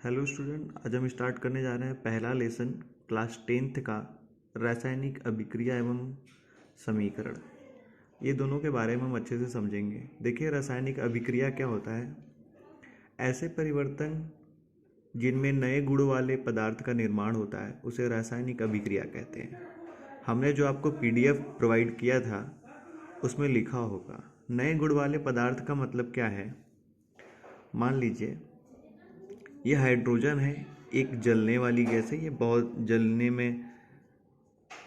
Hello student, आज हम start करने जा रहे हैं पहला लेसन क्लास 10th का रासायनिक अभिक्रिया एवं समीकरण। ये दोनों के बारे में हम अच्छे से समझेंगे। देखिए, रासायनिक अभिक्रिया क्या होता है। ऐसे परिवर्तन जिनमें नए गुण वाले पदार्थ का निर्माण होता है उसे रासायनिक अभिक्रिया कहते हैं। हमने जो आपको पीडीएफ प्रोवाइड किया था उसमें लिखा होगा। नए गुण वाले पदार्थ का मतलब क्या है। मान लीजिए ये हाइड्रोजन है, एक जलने वाली गैस है। ये बहुत जलने में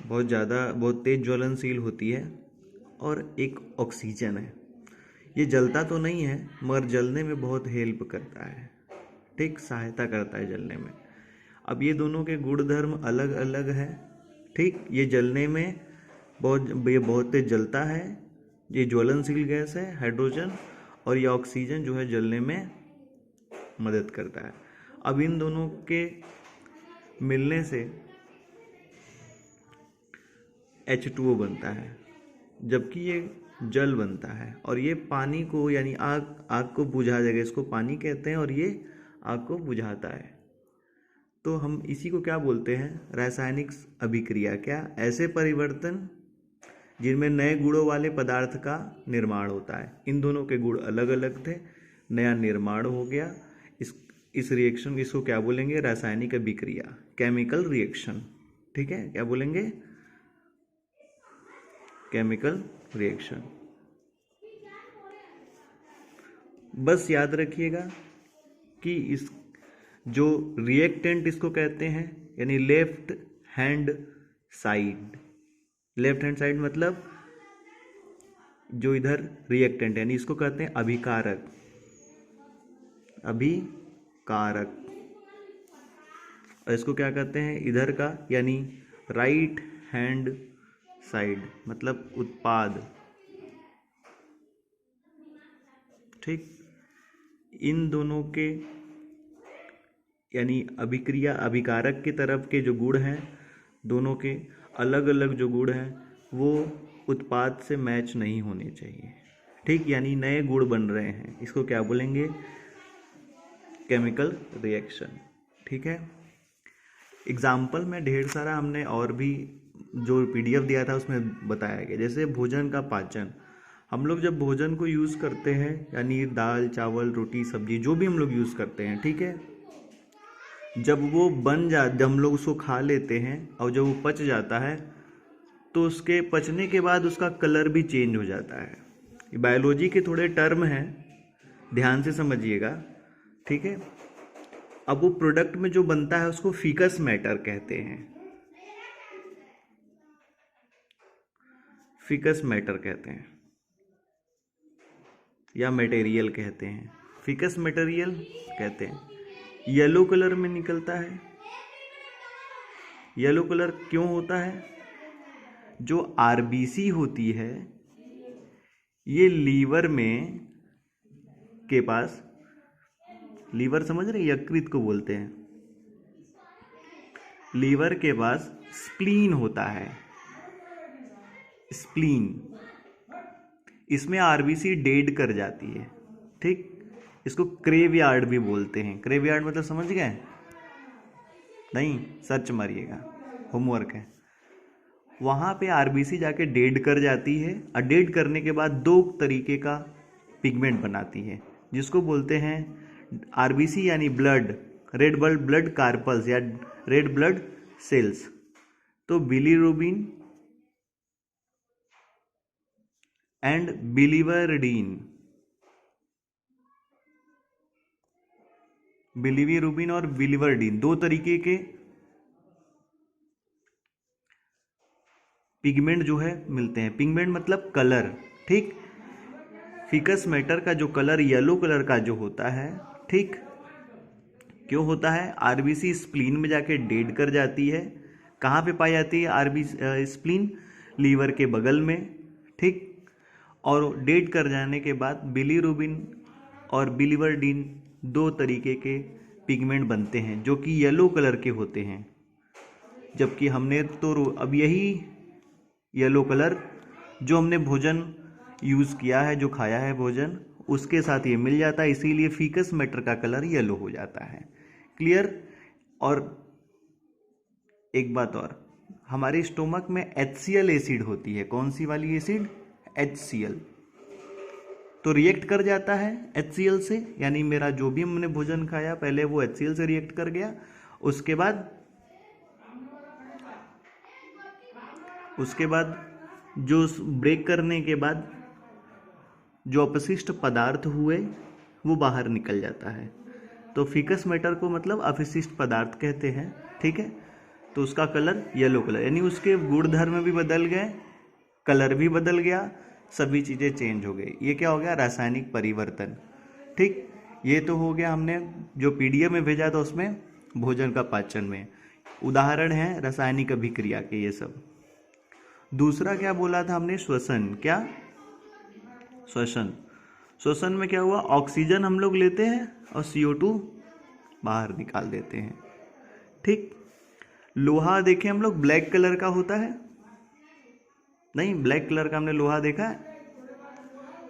बहुत तेज ज्वलनशील होती है। और एक ऑक्सीजन है, ये जलता तो नहीं है मगर जलने में बहुत हेल्प करता है, ठीक, सहायता करता है जलने में। अब ये दोनों के गुणधर्म अलग अलग है, ठीक। ये जलने में बहुत तेज जलता है, ये ज्वलनशील गैस है हाइड्रोजन, और ये ऑक्सीजन जो है जलने में मदद करता है। अब इन दोनों के मिलने से H2O बनता है, जबकि ये जल बनता है। और ये पानी को यानी आग को बुझा देगा, इसको पानी कहते हैं, और ये आग को बुझाता है। तो हम इसी को क्या बोलते हैं, रासायनिक अभिक्रिया। क्या, ऐसे परिवर्तन जिनमें नए गुणों वाले पदार्थ का निर्माण होता है। इन दोनों के गुण अलग अलग थे, नया निर्माण हो गया। इस रिएक्शन इसको क्या बोलेंगे, रासायनिक अभिक्रिया, केमिकल रिएक्शन, ठीक है। क्या बोलेंगे, केमिकल रिएक्शन। बस याद रखिएगा कि इस जो रिएक्टेंट इसको कहते हैं, यानी left hand side. Left hand side मतलब जो इधर रिएक्टेंट है, यानी इसको कहते हैं अभिकारक। अभिकारक। और इसको क्या कहते हैं इधर का, यानी राइट हैंड साइड मतलब उत्पाद, ठीक। इन दोनों के यानी अभिक्रिया अभिकारक की तरफ के जो गुण हैं, दोनों के अलग अलग जो गुण हैं वो उत्पाद से मैच नहीं होने चाहिए, ठीक। यानी नए गुण बन रहे हैं, इसको क्या बोलेंगे, केमिकल रिएक्शन, ठीक है। एग्जाम्पल में ढेर सारा हमने और भी जो पीडीएफ दिया था उसमें बताया गया। जैसे भोजन का पाचन, हम लोग जब भोजन को यूज़ करते हैं, यानी दाल चावल रोटी सब्जी जो भी हम लोग यूज़ करते हैं, ठीक है, जब हम लोग उसको खा लेते हैं और जब वो पच जाता है तो उसके पचने के बाद उसका कलर भी चेंज हो जाता है। ये बायोलॉजी के थोड़े टर्म हैं, ध्यान से समझिएगा, ठीक है। अब वो प्रोडक्ट में जो बनता है उसको फीकस मैटर कहते हैं। फीकस मैटर कहते हैं या मटेरियल कहते हैं, फीकस मटेरियल कहते हैं। येलो कलर में निकलता है। येलो कलर क्यों होता है, जो आरबीसी होती है ये लीवर में के पास, लीवर समझ रहे, यकृत को बोलते हैं, लीवर के पास स्प्लीन होता है। स्प्लीन, इसमें आरबीसी डेड कर जाती है, ठीक। इसको क्रेवयार्ड भी बोलते हैं। क्रेवयार्ड मतलब समझ गए, नहीं सर्च मारिएगा, होमवर्क है। वहाँ पे आरबीसी जाके डेड कर जाती है, और डेड करने के बाद दो तरीके का पिगमेंट बनाती है, जिसको बोलते हैं आरबीसी यानी ब्लड, रेड ब्लड कार्पल्स या रेड ब्लड सेल्स। तो बिलीरुबिन एंड बिलीवर्डिन, बिलीरुबिन और बिलीवर्डिन दो तरीके के पिगमेंट जो है मिलते हैं। पिगमेंट मतलब कलर, ठीक। फिकस मैटर का जो कलर येलो कलर का जो होता है, ठीक, क्यों होता है, आरबीसी स्प्लीन में जाके डेड कर जाती है। कहाँ पे पाई जाती है आरबीसी स्प्लीन, लीवर के बगल में, ठीक। और डेड कर जाने के बाद बिलीरुबिन और बिलीवर्डिन दो तरीके के पिगमेंट बनते हैं जो कि येलो कलर के होते हैं। जबकि हमने तो अब यही येलो कलर जो हमने भोजन यूज़ किया है, जो खाया है भोजन, उसके साथ ये मिल जाता है, इसीलिए फीकस मैटर का कलर येलो हो जाता है। क्लियर। और एक बात और, हमारे स्टोमक में HCl एसिड होती है। कौन सी वाली एसिड? HCl। तो रिएक्ट कर जाता है HCl से, यानी मेरा जो भी हमने भोजन खाया पहले वो HCl से रिएक्ट कर गया। उसके बाद जो ब्रेक करने के बाद जो अपशिष्ट पदार्थ हुए वो बाहर निकल जाता है। तो फीकस मैटर को मतलब अपशिष्ट पदार्थ कहते हैं, ठीक है। तो उसका कलर येलो कलर, यानी उसके गुणधर्म भी बदल गए, कलर भी बदल गया, सभी चीज़ें चेंज हो गई। ये क्या हो गया? रासायनिक परिवर्तन, ठीक। ये तो हो गया हमने जो PDF में भेजा था उसमें भोजन का पाचन में, उदाहरण है रासायनिक अभिक्रिया के ये सब। दूसरा क्या बोला था हमने? श्वसन। क्या? श्वसन में क्या हुआ? ऑक्सीजन हम लोग लेते हैं और CO2 बाहर निकाल देते हैं, ठीक। लोहा देखें हम लोग, ब्लैक कलर का होता है, नहीं ब्लैक कलर का हमने लोहा देखा है,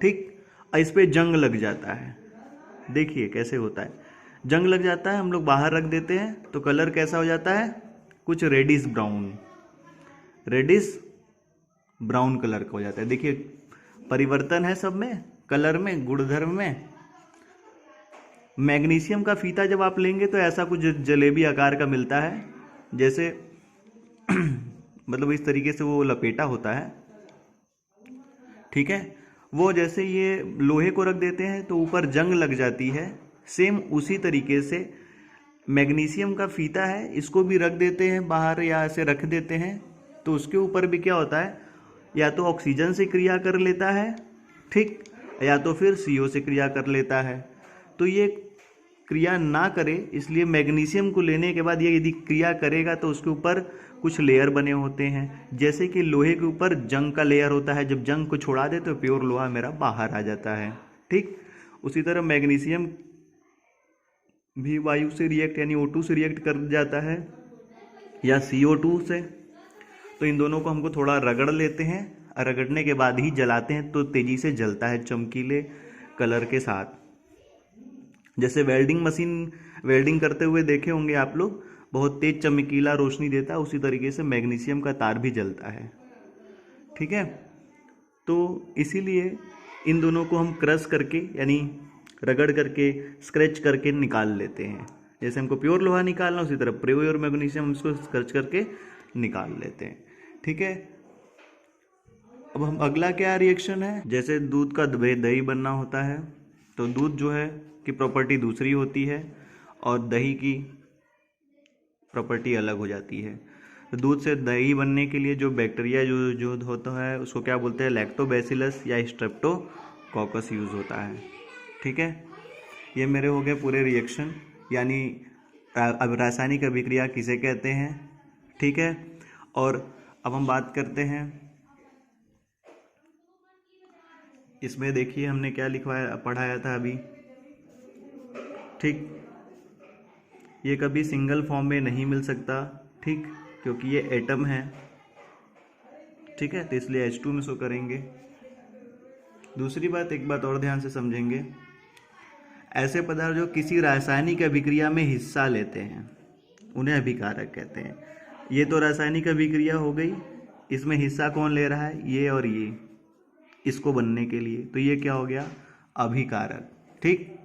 ठीक। इस पे जंग लग जाता है, देखिए कैसे होता है। जंग लग जाता है, हम लोग बाहर रख देते हैं तो कलर कैसा हो जाता है? कुछ रेडिश ब्राउन कलर का हो जाता है। देखिए परिवर्तन है सब में, कलर में, गुणधर्म में। मैग्नीशियम का फीता जब आप लेंगे तो ऐसा कुछ जलेबी आकार का मिलता है, जैसे मतलब इस तरीके से वो लपेटा होता है, ठीक है। वो जैसे ये लोहे को रख देते हैं तो ऊपर जंग लग जाती है, सेम उसी तरीके से मैग्नीशियम का फीता है, इसको भी रख देते हैं बाहर या ऐसे रख देते हैं तो उसके ऊपर भी क्या होता है? या तो ऑक्सीजन से क्रिया कर लेता है, ठीक, या तो फिर CO से क्रिया कर लेता है। तो ये क्रिया ना करे, इसलिए मैग्नीशियम को लेने के बाद ये यदि क्रिया करेगा तो उसके ऊपर कुछ लेयर बने होते हैं, जैसे कि लोहे के ऊपर जंग का लेयर होता है। जब जंग को छोड़ा दे तो प्योर लोहा मेरा बाहर आ जाता है, ठीक। उसी तरह मैग्नीशियम भी वायु से रिएक्ट यानी O2 से रिएक्ट कर जाता है या CO2 से। तो इन दोनों को हमको थोड़ा रगड़ लेते हैं, रगड़ने के बाद ही जलाते हैं तो तेजी से जलता है चमकीले कलर के साथ। जैसे वेल्डिंग करते हुए देखे होंगे आप लोग, बहुत तेज चमकीला रोशनी देता है, उसी तरीके से मैग्नीशियम का तार भी जलता है, ठीक है। तो इसीलिए इन दोनों को हम क्रश करके यानी रगड़ करके स्क्रैच करके निकाल लेते हैं। जैसे हमको प्योर लोहा निकालना, उसी तरह प्योर मैग्नीशियम हम इसको स्क्रैच करके निकाल लेते हैं, ठीक है। अब हम अगला क्या रिएक्शन है? जैसे दूध का दही बनना होता है तो दूध जो है की प्रॉपर्टी दूसरी होती है और दही की प्रॉपर्टी अलग हो जाती है। तो दूध से दही बनने के लिए जो बैक्टीरिया जो होता है उसको क्या बोलते हैं? लैक्टोबैसिलस या स्ट्रेप्टोकोकस यूज़ होता है, ठीक है। ये मेरे हो गए पूरे रिएक्शन, यानी अब रासायनिक अभिक्रिया किसे कहते हैं, ठीक है। और अब हम बात करते हैं इसमें, देखिए हमने क्या लिखवाया पढ़ाया था अभी, ठीक। ये कभी सिंगल फॉर्म में नहीं मिल सकता, ठीक, क्योंकि ये एटम है, ठीक है, तो इसलिए H2 में शो करेंगे। दूसरी बात, एक बात और ध्यान से समझेंगे, ऐसे पदार्थ जो किसी रासायनिक अभिक्रिया में हिस्सा लेते हैं उन्हें अभिकारक कहते हैं। ये तो रासायनिक अभिक्रिया हो गई, इसमें हिस्सा कौन ले रहा है? ये और ये, इसको बनने के लिए, तो ये क्या हो गया? अभिकारक, ठीक।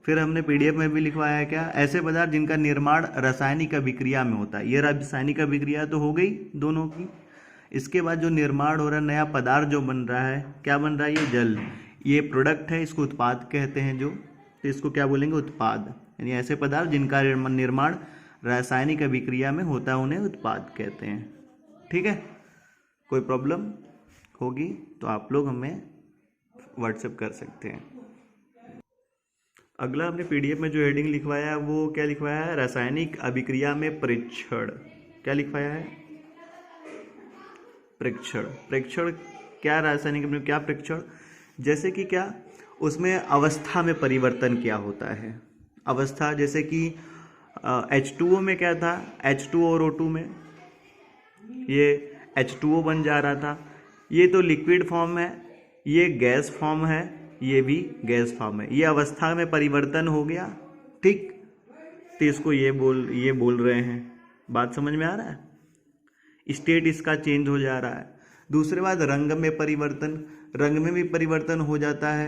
फिर हमने PDF में भी लिखवाया है क्या? ऐसे पदार्थ जिनका निर्माण रासायनिक अभिक्रिया में होता है। ये रासायनिक अभिक्रिया तो हो गई दोनों की, इसके बाद जो निर्माण हो रहा है, नया पदार्थ जो बन रहा है, क्या बन रहा है? ये जल, ये प्रोडक्ट है, इसको उत्पाद कहते हैं जो, तो इसको क्या बोलेंगे? उत्पाद। यानी ऐसे पदार्थ जिनका निर्माण रासायनिक अभिक्रिया में होता है उन्हें उत्पाद कहते हैं, ठीक है। कोई प्रॉब्लम होगी तो आप लोग हमें व्हाट्सएप कर सकते हैं। अगला हमने PDF में जो हेडिंग लिखवाया है वो क्या लिखवाया है? रासायनिक अभिक्रिया में परीक्षण। क्या लिखवाया है? प्रेक्षण क्या? रासायनिक में क्या प्रेक्षण? जैसे कि क्या उसमें अवस्था में परिवर्तन क्या होता है? अवस्था जैसे कि H2O में क्या था? H2O और O2 में ये H2O बन जा रहा था, ये तो लिक्विड फॉर्म है, ये गैस फॉर्म है, ये भी गैस फॉर्म है। ये अवस्था में परिवर्तन हो गया, ठीक। तो इसको ये बोल रहे हैं। बात समझ में आ रहा है? स्टेट इसका चेंज हो जा रहा है। दूसरी बात, रंग में परिवर्तन, रंग में भी परिवर्तन हो जाता है,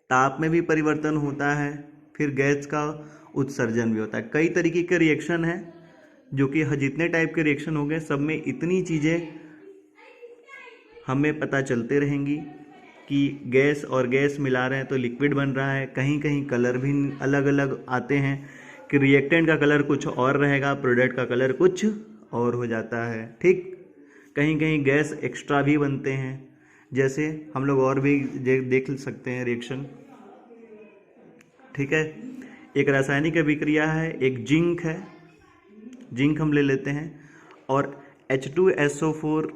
ताप में भी परिवर्तन होता है, फिर गैस का उत्सर्जन भी होता है। कई तरीके के रिएक्शन हैं जो कि जितने टाइप के रिएक्शन हो गए सब में इतनी चीज़ें हमें पता चलते रहेंगी कि गैस और गैस मिला रहे हैं तो लिक्विड बन रहा है। कहीं कहीं कलर भी अलग अलग आते हैं कि रिएक्टेंट का कलर कुछ और रहेगा, प्रोडक्ट का कलर कुछ और हो जाता है। ठीक, कहीं कहीं गैस एक्स्ट्रा भी बनते हैं, जैसे हम लोग और भी देख सकते हैं रिएक्शन। ठीक है, एक रासायनिक अभिक्रिया है, एक जिंक है, जिंक हम ले लेते हैं, और H2SO4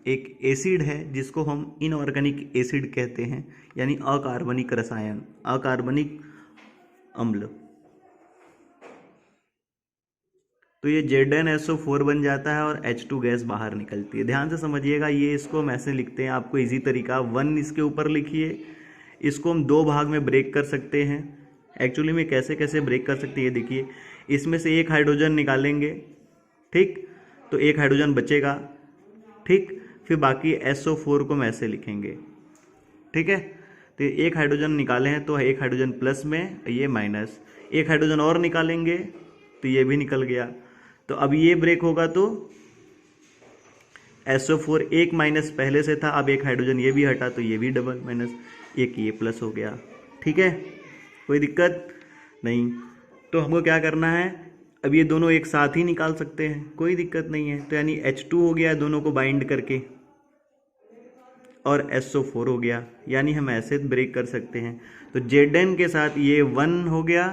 एक एसिड है जिसको हम इनऑर्गेनिक एसिड कहते हैं, यानी अकार्बनिक रसायन, अकार्बनिक अम्ल। तो ये ZnSO4 बन जाता है और H2 गैस बाहर निकलती है। ध्यान से समझिएगा, ये इसको हम ऐसे लिखते हैं, आपको इजी तरीका 1 इसके ऊपर लिखिए। इसको हम 2 भाग में ब्रेक कर सकते हैं। एक्चुअली में कैसे कैसे ब्रेक कर सकते हैं ये देखिए, इसमें से एक हाइड्रोजन निकालेंगे, ठीक, तो एक हाइड्रोजन बचेगा, ठीक, फिर बाकी SO4 को हम ऐसे लिखेंगे। ठीक है, तो एक हाइड्रोजन निकाले हैं तो एक हाइड्रोजन प्लस में, ये माइनस, एक हाइड्रोजन और निकालेंगे तो ये भी निकल गया। तो अब ये ब्रेक होगा तो SO4 एक माइनस पहले से था, अब एक हाइड्रोजन ये भी हटा तो ये भी डबल माइनस, एक ये प्लस हो गया। ठीक है, कोई दिक्कत नहीं। तो हमको क्या करना है, अब ये दोनों एक साथ ही निकाल सकते हैं, कोई दिक्कत नहीं है। तो यानी H2 हो गया दोनों को बाइंड करके, और SO4 हो गया, यानी हम ऐसे ब्रेक कर सकते हैं। तो Zn के साथ ये 1 हो गया,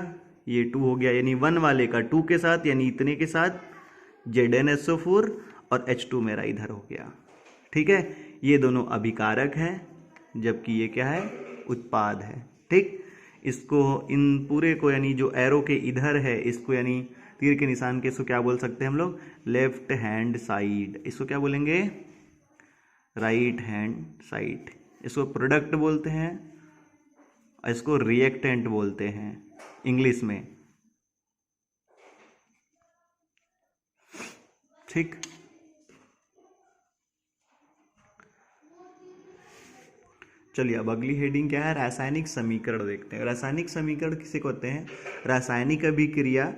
ये 2 हो गया, यानी 1 वाले का 2 के साथ, यानी इतने के साथ ZnSO4, और H2 मेरा इधर हो गया। ठीक है, ये दोनों अभिकारक हैं, जबकि ये क्या है, उत्पाद है। ठीक, इसको इन पूरे को, यानी जो एरो के इधर है इसको, यानी तीर के निशान के, इसको क्या बोल सकते हैं हम लोग, लेफ्ट हैंड साइड। इसको क्या बोलेंगे, राइट हैंड साइड। इसको प्रोडक्ट बोलते हैं, इसको रिएक्टेंट बोलते हैं इंग्लिश में। ठीक, चलिए अब अगली हेडिंग क्या है, रासायनिक समीकरण देखते हैं। रासायनिक समीकरण किसे कहते हैं, रासायनिक अभिक्रिया,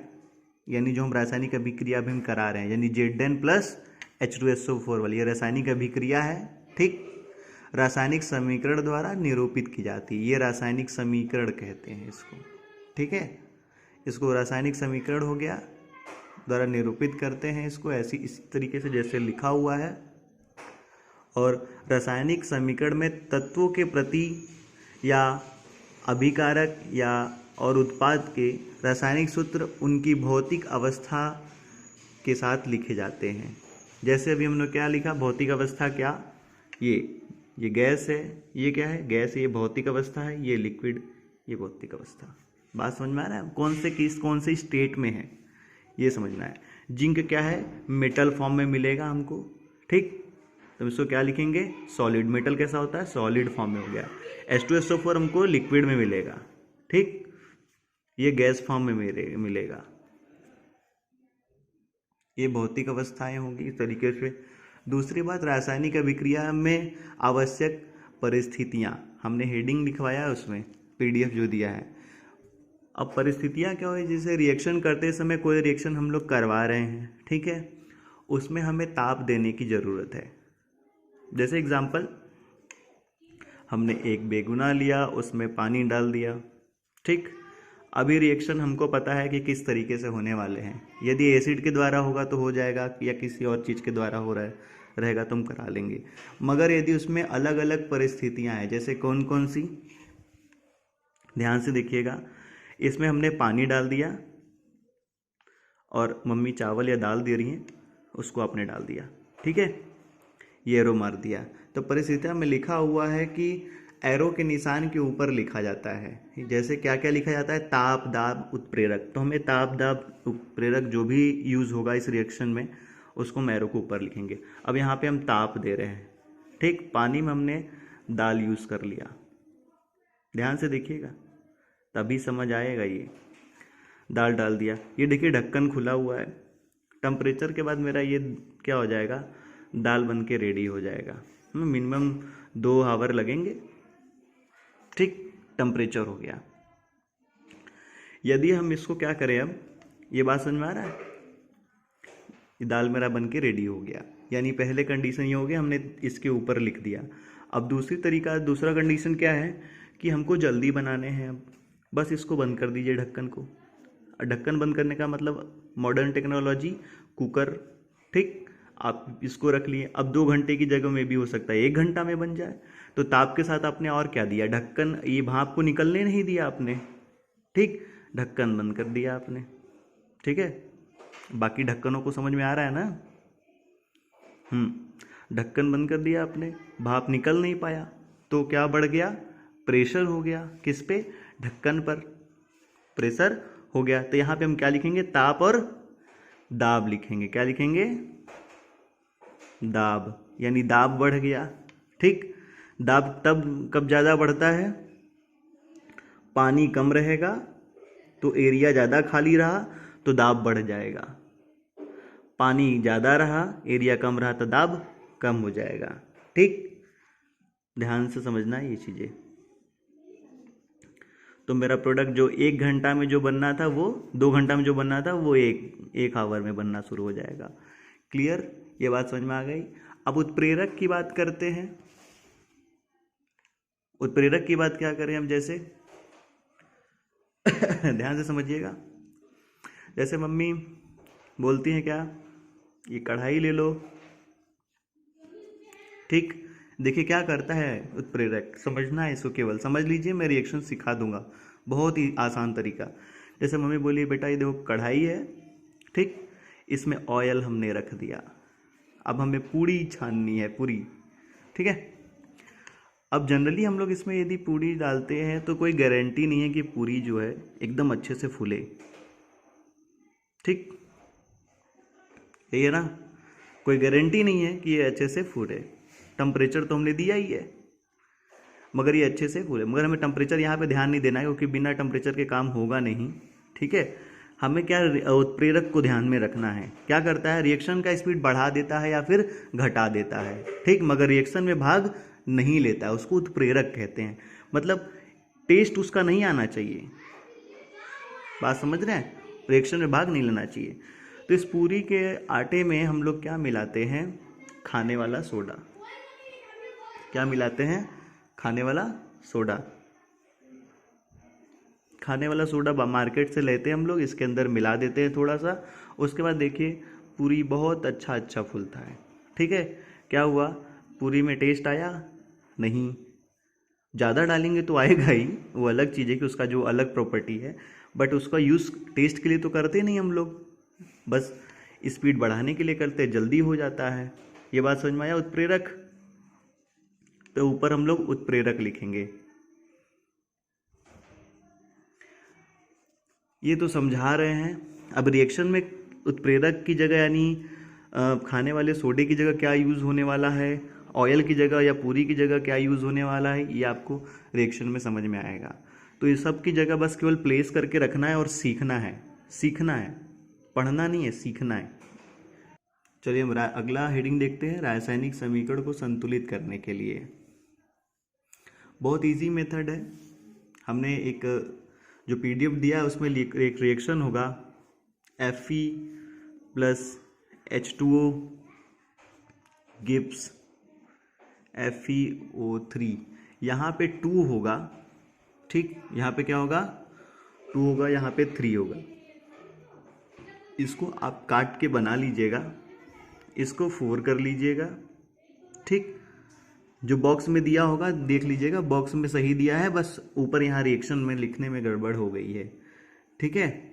यानी जो हम रासायनिक अभिक्रिया अभी हम करा रहे हैं, यानी Zn प्लस H2SO4 वाली ये रासायनिक अभिक्रिया है। ठीक, रासायनिक समीकरण द्वारा निरूपित की जाती है, ये रासायनिक समीकरण कहते हैं इसको। ठीक है, इसको रासायनिक समीकरण हो गया, द्वारा निरूपित करते हैं इसको ऐसी इस तरीके से जैसे लिखा हुआ है। और रासायनिक समीकरण में तत्वों के प्रति या अभिकारक या और उत्पाद के रासायनिक सूत्र उनकी भौतिक अवस्था के साथ लिखे जाते हैं। जैसे अभी हमने क्या लिखा, भौतिक अवस्था क्या, ये गैस है, ये क्या है, गैस, ये भौतिक अवस्था है, ये लिक्विड, ये भौतिक अवस्था। बात समझ में आ रहा है, कौन से स्टेट में है ये समझना है। जिंक क्या है, मेटल फॉर्म में मिलेगा हमको। ठीक, तो इसको क्या लिखेंगे, सॉलिड। मेटल कैसा होता है, सॉलिड फॉर्म में हो गया। H2SO4 हमको लिक्विड में मिलेगा। ठीक, ये गैस फॉर्म में मिलेगा। ये भौतिक अवस्थाएं होंगी इस तरीके से। दूसरी बात, रासायनिक अभिक्रिया में आवश्यक परिस्थितियां, हमने हेडिंग लिखवाया है उसमें, PDF जो दिया है। अब परिस्थितियां क्या हुई, जैसे रिएक्शन करते समय कोई रिएक्शन हम लोग करवा रहे हैं, ठीक है, उसमें हमें ताप देने की ज़रूरत है। जैसे एग्जांपल, हमने एक बेगुना लिया, उसमें पानी डाल दिया। ठीक, अभी रिएक्शन हमको पता है कि किस तरीके से होने वाले हैं। यदि एसिड के द्वारा होगा तो हो जाएगा, या किसी और चीज़ के द्वारा हो रहा रहेगा तो हम करा लेंगे। मगर यदि उसमें अलग अलग परिस्थितियां हैं, जैसे कौन कौन सी, ध्यान से देखिएगा। इसमें हमने पानी डाल दिया और मम्मी चावल या दाल दे रही हैं, उसको आपने डाल दिया। ठीक है, ये एरो मार दिया। तो परिस्थितियां में लिखा हुआ है कि एरो के निशान के ऊपर लिखा जाता है। जैसे क्या क्या लिखा जाता है, ताप, दाब, उत्प्रेरक। तो हमें ताप, दाब, उत्प्रेरक जो भी यूज़ होगा इस रिएक्शन में, उसको हम एरो के ऊपर लिखेंगे। अब यहाँ पे हम ताप दे रहे हैं। ठीक, पानी में हमने दाल यूज़ कर लिया। ध्यान से देखिएगा, तभी समझ आएगा ये। दाल डाल दिया, ये देखिए ढक्कन खुला हुआ है। टेम्परेचर के बाद मेरा ये क्या हो जाएगा, दाल बन के रेडी हो जाएगा। मिनिमम 2 आवर लगेंगे। ठीक, टेम्परेचर हो गया। यदि हम इसको क्या करें, अब ये बात समझ में आ रहा है, ये दाल मेरा बन के रेडी हो गया, यानी पहले कंडीशन ये हो गया, हमने इसके ऊपर लिख दिया। अब दूसरा कंडीशन क्या है कि हमको जल्दी बनाने हैं। अब बस इसको बंद कर दीजिए ढक्कन को। ढक्कन बंद करने का मतलब मॉडर्न टेक्नोलॉजी, कुकर। ठीक, आप इसको रख लिए। अब 2 घंटे की जगह में भी हो सकता है 1 घंटा में बन जाए। तो ताप के साथ आपने और क्या दिया, ढक्कन, ये भाप को निकलने नहीं दिया आपने। ठीक, ढक्कन बंद कर दिया आपने। ठीक है, बाकी ढक्कनों को समझ में आ रहा है ना। ढक्कन बंद कर दिया आपने, भाप निकल नहीं पाया, तो क्या बढ़ गया, प्रेशर हो गया। किस पे, ढक्कन पर प्रेशर हो गया। तो यहाँ पे हम क्या लिखेंगे, ताप और दाब लिखेंगे। क्या लिखेंगे, दाब, यानी दाब बढ़ गया। ठीक, दाब तब कब ज़्यादा बढ़ता है, पानी कम रहेगा तो एरिया ज़्यादा खाली रहा तो दाब बढ़ जाएगा। पानी ज़्यादा रहा, एरिया कम रहा तो दाब कम हो जाएगा। ठीक, ध्यान से समझना है ये चीज़ें। तो मेरा प्रोडक्ट जो 1 घंटा में जो बनना था वो 2 घंटा में जो बनना था वो एक आवर में बनना शुरू हो जाएगा। क्लियर, ये बात समझ में आ गई। अब उत्प्रेरक की बात करते हैं। उत्प्रेरक की बात क्या करें हम, जैसे ध्यान से समझिएगा। जैसे मम्मी बोलती हैं क्या, ये कढ़ाई ले लो। ठीक, देखिए क्या करता है उत्प्रेरक, समझना है इसको, केवल समझ लीजिए, मैं रिएक्शन सिखा दूंगा, बहुत ही आसान तरीका। जैसे मम्मी बोली, बेटा ये देखो कढ़ाई है, ठीक, इसमें ऑयल हमने रख दिया, अब हमें पूड़ी छाननी है, पूरी। ठीक है, अब जनरली हम लोग इसमें यदि पूड़ी डालते हैं तो कोई गारंटी नहीं है कि पूरी जो है एकदम अच्छे से फूले। ठीक, यही है ना, कोई गारंटी नहीं है कि ये अच्छे से फूले। टेम्परेचर तो हमने दिया ही है, मगर ये अच्छे से फूले। मगर हमें टेम्परेचर यहाँ पे ध्यान नहीं देना है, क्योंकि बिना टेम्परेचर के काम होगा नहीं। ठीक है, हमें क्या उत्प्रेरक को ध्यान में रखना है। क्या करता है, रिएक्शन का स्पीड बढ़ा देता है या फिर घटा देता है। ठीक, मगर रिएक्शन में भाग नहीं लेता है, उसको उत्प्रेरक कहते हैं। मतलब टेस्ट उसका नहीं आना चाहिए, बात समझ रहे हैं, रिएक्शन में भाग नहीं लेना चाहिए। तो इस पूरी के आटे में हम लोग क्या मिलाते हैं, खाने वाला सोडा। क्या मिलाते हैं, खाने वाला सोडा। खाने वाला सोडा मार्केट से लेते हैं हम लोग, इसके अंदर मिला देते हैं थोड़ा सा। उसके बाद देखिए पूरी बहुत अच्छा फूलता है। ठीक है, क्या हुआ, पूरी में टेस्ट आया नहीं। ज़्यादा डालेंगे तो आएगा ही, वो अलग चीज़ है कि उसका जो अलग प्रॉपर्टी है, बट उसका यूज़ टेस्ट के लिए तो करते नहीं हम लोग, बस स्पीड बढ़ाने के लिए करते हैं, जल्दी हो जाता है। ये बात समझ में आया, उत्प्रेरक। तो ऊपर हम लोग उत्प्रेरक लिखेंगे। ये तो समझा रहे हैं। अब रिएक्शन में उत्प्रेरक की जगह यानी खाने वाले सोडे की जगह क्या यूज़ होने वाला है, ऑयल की जगह या पूरी की जगह क्या यूज़ होने वाला है, ये आपको रिएक्शन में समझ में आएगा। तो ये सब की जगह बस केवल प्लेस करके रखना है और सीखना है। सीखना है, पढ़ना नहीं है, सीखना है। चलिए हम अगला हेडिंग देखते हैं, रासायनिक समीकरण को संतुलित करने के लिए। बहुत इजी मेथड है। हमने एक जो पीडीएफ दिया है उसमें एक रिएक्शन होगा, Fe plus H2O gives FeO3। यहाँ पे 2 होगा। ठीक, यहाँ पे क्या होगा, 2 होगा, यहाँ पे 3 होगा। इसको आप काट के बना लीजिएगा, इसको 4 कर लीजिएगा। ठीक, जो बॉक्स में दिया होगा देख लीजिएगा, बॉक्स में सही दिया है, बस ऊपर यहाँ रिएक्शन में लिखने में गड़बड़ हो गई है। ठीक है,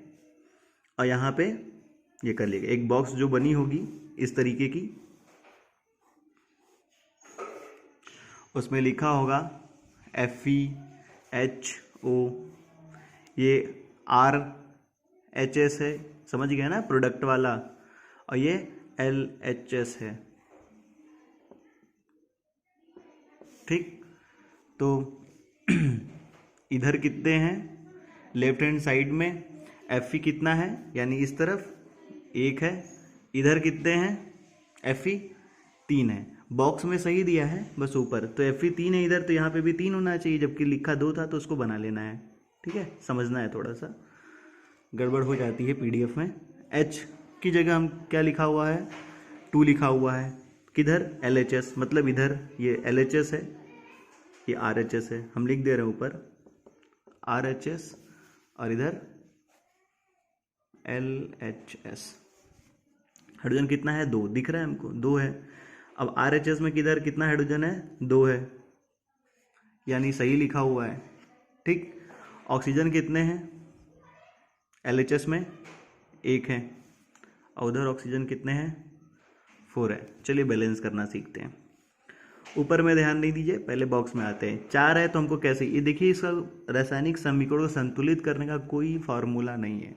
और यहाँ पे ये कर लीजिएगा, एक बॉक्स जो बनी होगी इस तरीके की, उसमें लिखा होगा FeHO, ये RHS है, समझ गए ना, प्रोडक्ट वाला, और ये LHS है। ठीक, तो इधर कितने हैं, लेफ्ट हैंड साइड में Fe कितना है, यानी इस तरफ 1 है, इधर कितने हैं Fe 3 है। बॉक्स में सही दिया है बस ऊपर, तो Fe 3 है इधर, तो यहाँ पे भी 3 होना चाहिए, जबकि लिखा 2 था, तो उसको बना लेना है। ठीक है, समझना है, थोड़ा सा गड़बड़ हो जाती है PDF में। H की जगह हम क्या लिखा हुआ है, 2 लिखा हुआ है, किधर LHS, मतलब इधर ये LHS है, ये RHS है, हम लिख दे रहे हैं ऊपर RHS और इधर LHS। हाइड्रोजन कितना है, 2 दिख रहा है हमको, 2 है। अब RHS में किधर कितना हाइड्रोजन है, 2 है, यानी सही लिखा हुआ है। ठीक, ऑक्सीजन कितने हैं LHS में, 1 है, और उधर ऑक्सीजन कितने हैं, 4 है। चलिए बैलेंस करना सीखते हैं। ऊपर में ध्यान नहीं दीजिए, पहले बॉक्स में आते हैं। 4 है तो हमको कैसे, ये देखिए, इसका रासायनिक समीकरण को संतुलित करने का कोई फार्मूला नहीं है,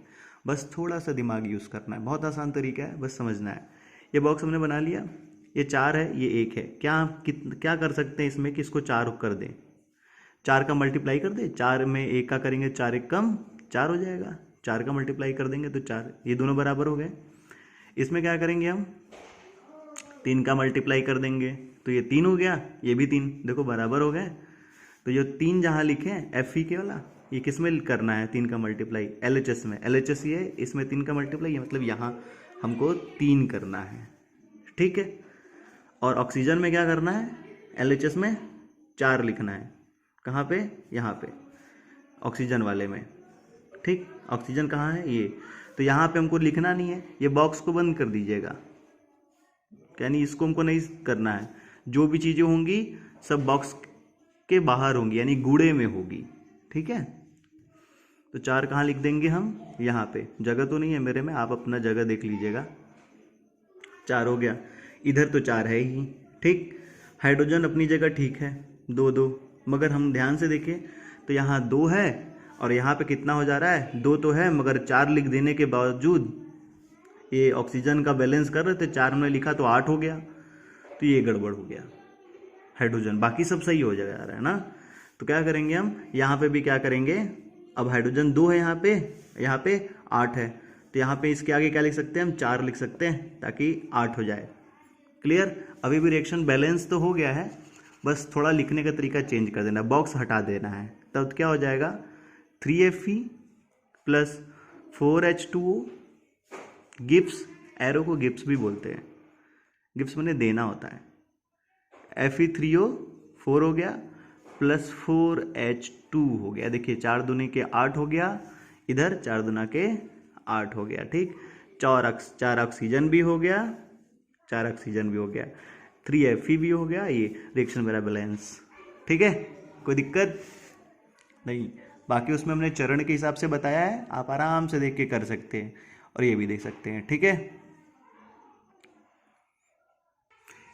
बस थोड़ा सा दिमाग यूज़ करना है, बहुत आसान तरीका है, बस समझना है। ये बॉक्स हमने बना लिया, ये 4 है, ये 1 है। क्या कर सकते हैं इसमें कि इसको 4 कर दें, 4 का मल्टीप्लाई कर दें, 4 में 1 का करेंगे, 4 1 कम 4 हो जाएगा, 4 का मल्टीप्लाई कर देंगे तो 4, ये दोनों बराबर हो गए। इसमें क्या करेंगे हम, 3 का मल्टीप्लाई कर देंगे तो ये 3 हो गया, ये भी 3, देखो बराबर हो गए। तो जो 3 जहाँ लिखे हैं Fe के वाला, ये किस में करना है 3 का मल्टीप्लाई, LHS में, LHS ये इसमें 3 का मल्टीप्लाई, मतलब यहाँ हमको 3 करना है। ठीक है, और ऑक्सीजन में क्या करना है, LHS में 4 लिखना है, कहाँ पे, यहाँ पे ऑक्सीजन वाले में। ठीक, ऑक्सीजन कहाँ है, ये, तो यहाँ पे हमको लिखना नहीं है, ये बॉक्स को बंद कर दीजिएगा, यानी इसको हमको नहीं करना है। जो भी चीज़ें होंगी सब बॉक्स के बाहर होंगी, यानी गूढ़े में होगी। ठीक है, तो 4 कहाँ लिख देंगे हम, यहाँ पे, जगह तो नहीं है मेरे में, आप अपना जगह देख लीजिएगा। 4 हो गया, इधर तो 4 है ही। ठीक, हाइड्रोजन अपनी जगह ठीक है, 2 2, मगर हम ध्यान से देखें तो यहाँ 2 है और यहाँ पे कितना हो जा रहा है, 2 तो है, मगर 4 लिख देने के बावजूद ये ऑक्सीजन का बैलेंस कर रहे थे, 4 में लिखा तो 8 हो गया, तो ये गड़बड़ हो गया हाइड्रोजन, बाकी सब सही हो जा रहा है ना। तो क्या करेंगे हम, यहाँ पे भी क्या करेंगे, अब हाइड्रोजन 2 है यहाँ पे 8 है, तो यहाँ पे इसके आगे क्या लिख सकते हैं हम, 4 लिख सकते हैं, ताकि 8 हो जाए। क्लियर, अभी भी रिएक्शन बैलेंस तो हो गया है, बस थोड़ा लिखने का तरीका चेंज कर देना, बॉक्स हटा देना है, तब क्या हो जाएगा, 3Fe plus 4H2O, Gibbs, arrow को गिब्स भी बोलते हैं, गिब्स मैंने देना होता है, Fe3O 4 हो गया, प्लस 4H2 हो गया, देखिए 4 दूनी के 8 हो गया, इधर 4 दूना के 8 हो गया। ठीक, 4 ऑक्सीजन भी हो गया, 4 ऑक्सीजन भी हो गया, 3Fe भी हो गया, ये रिएक्शन मेरा बैलेंस। ठीक है, कोई दिक्कत नहीं, बाकी उसमें हमने चरण के हिसाब से बताया है, आप आराम से देख के कर सकते हैं, और ये भी देख सकते हैं। ठीक है,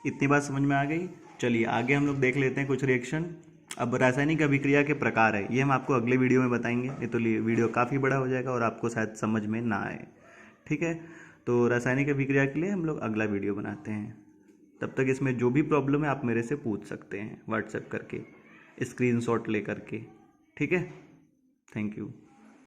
इतनी बात समझ में आ गई। चलिए आगे हम लोग देख लेते हैं कुछ रिएक्शन। अब रासायनिक अभिक्रिया के प्रकार है, ये हम आपको अगले वीडियो में बताएंगे, ये तो वीडियो काफ़ी बड़ा हो जाएगा और आपको शायद समझ में ना आए। ठीक है, तो रासायनिक अभिक्रिया के लिए हम लोग अगला वीडियो बनाते हैं। तब तक इसमें जो भी प्रॉब्लम है आप मेरे से पूछ सकते हैं व्हाट्सएप करके, स्क्रीनशॉट ले करके। ठीक है, थैंक यू।